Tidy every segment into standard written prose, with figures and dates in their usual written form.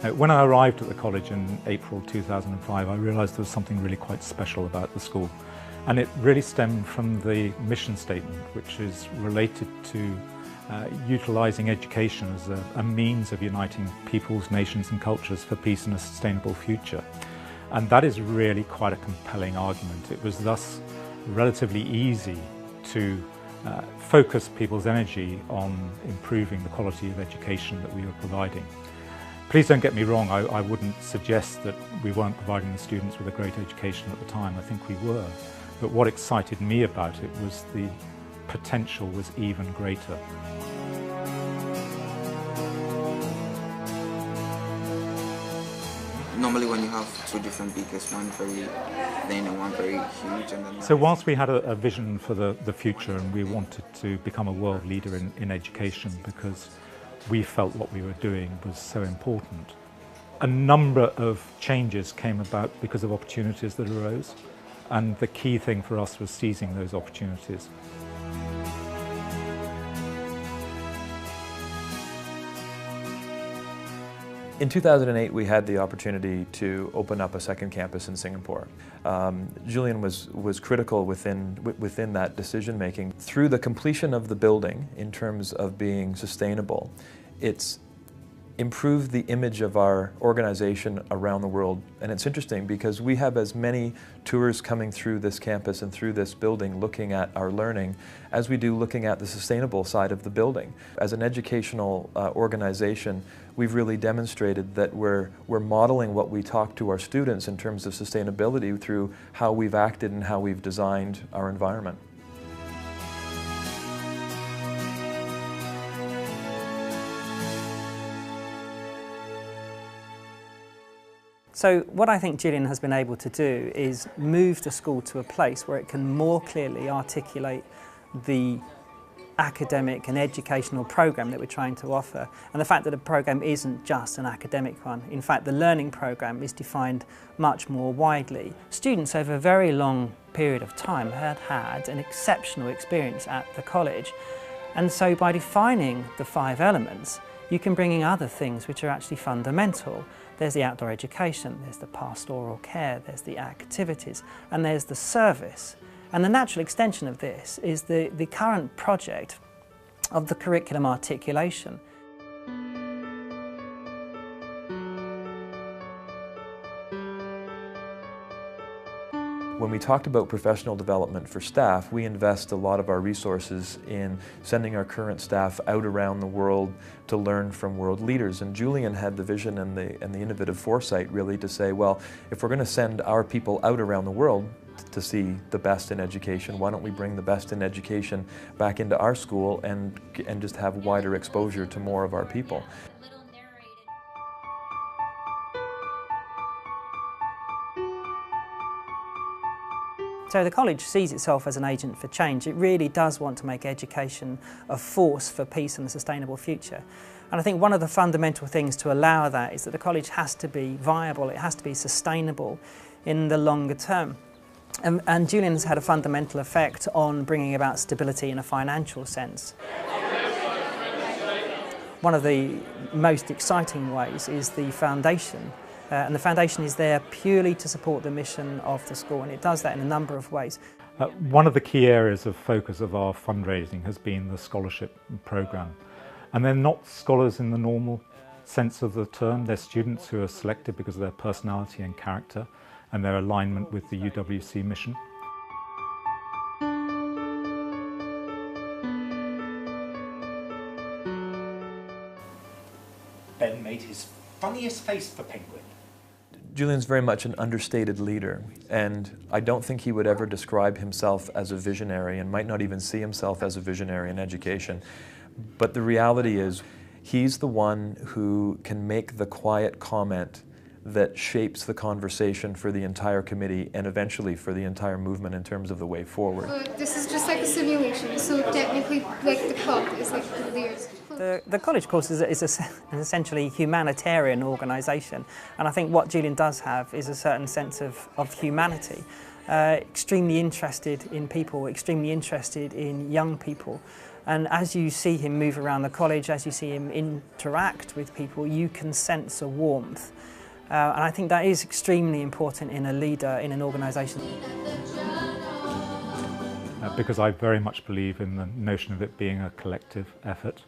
When I arrived at the college in April 2005, I realised there was something really quite special about the school. And it really stemmed from the mission statement, which is related to utilising education as a means of uniting peoples, nations and cultures for peace and a sustainable future. And that is really quite a compelling argument. It was thus relatively easy to focus people's energy on improving the quality of education that we were providing. Please don't get me wrong, I wouldn't suggest that we weren't providing the students with a great education at the time. I think we were. But what excited me about it was the potential was even greater. Normally when you have two different beakers, one very thin and one very huge. And then so whilst we had a vision for the future and we wanted to become a world leader in education because we felt what we were doing was so important, a number of changes came about because of opportunities that arose, and the key thing for us was seizing those opportunities. In 2008, we had the opportunity to open up a second campus in Singapore. Julian was critical within that decision-making. Through the completion of the building, in terms of being sustainable, it's improved the image of our organization around the world. And it's interesting because we have as many tours coming through this campus and through this building looking at our learning as we do looking at the sustainable side of the building. As an educational organization, we've really demonstrated that we're modeling what we talk to our students in terms of sustainability through how we've acted and how we've designed our environment. So what I think Julian has been able to do is move the school to a place where it can more clearly articulate the academic and educational program that we're trying to offer, and the fact that the program isn't just an academic one. In fact, the learning program is defined much more widely. Students over a very long period of time had an exceptional experience at the college, and so by defining the 5 elements, you can bring in other things which are actually fundamental. There's the outdoor education, there's the pastoral care, there's the activities, and there's the service. And the natural extension of this is the current project of the curriculum articulation. When we talked about professional development for staff, we invest a lot of our resources in sending our current staff out around the world to learn from world leaders. And Julian had the vision and the innovative foresight really to say, well, if we're going to send our people out around the world to see the best in education, why don't we bring the best in education back into our school and just have wider exposure to more of our people. So the college sees itself as an agent for change. It really does want to make education a force for peace and a sustainable future. And I think one of the fundamental things to allow that is that the college has to be viable, it has to be sustainable in the longer term. And Julian's had a fundamental effect on bringing about stability in a financial sense. One of the most exciting ways is the foundation. And the foundation is there purely to support the mission of the school, and it does that in a number of ways. One of the key areas of focus of our fundraising has been the scholarship programme. And they're not scholars in the normal sense of the term. They're students who are selected because of their personality and character and their alignment with the UWC mission. Ben made his funniest face for Penguin. Julian's very much an understated leader, and I don't think he would ever describe himself as a visionary and might not even see himself as a visionary in education. But the reality is, he's the one who can make the quiet comment that shapes the conversation for the entire committee and eventually for the entire movement in terms of the way forward. This is just like a simulation, so technically like the clock is like the layers. The college, of course, is an essentially humanitarian organisation, and I think what Julian does have is a certain sense of humanity. extremely interested in people, extremely interested in young people. And as you see him move around the college, as you see him interact with people, you can sense a warmth. And I think that is extremely important in a leader, in an organisation. Because I very much believe in the notion of it being a collective effort.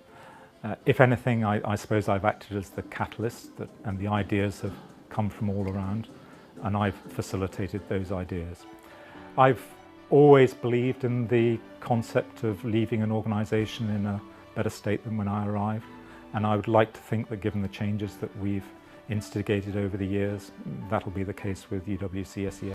If anything, I suppose I've acted as the catalyst, and the ideas have come from all around, and I've facilitated those ideas. I've always believed in the concept of leaving an organisation in a better state than when I arrived, and I would like to think that given the changes that we've instigated over the years, that'll be the case with UWC SEA.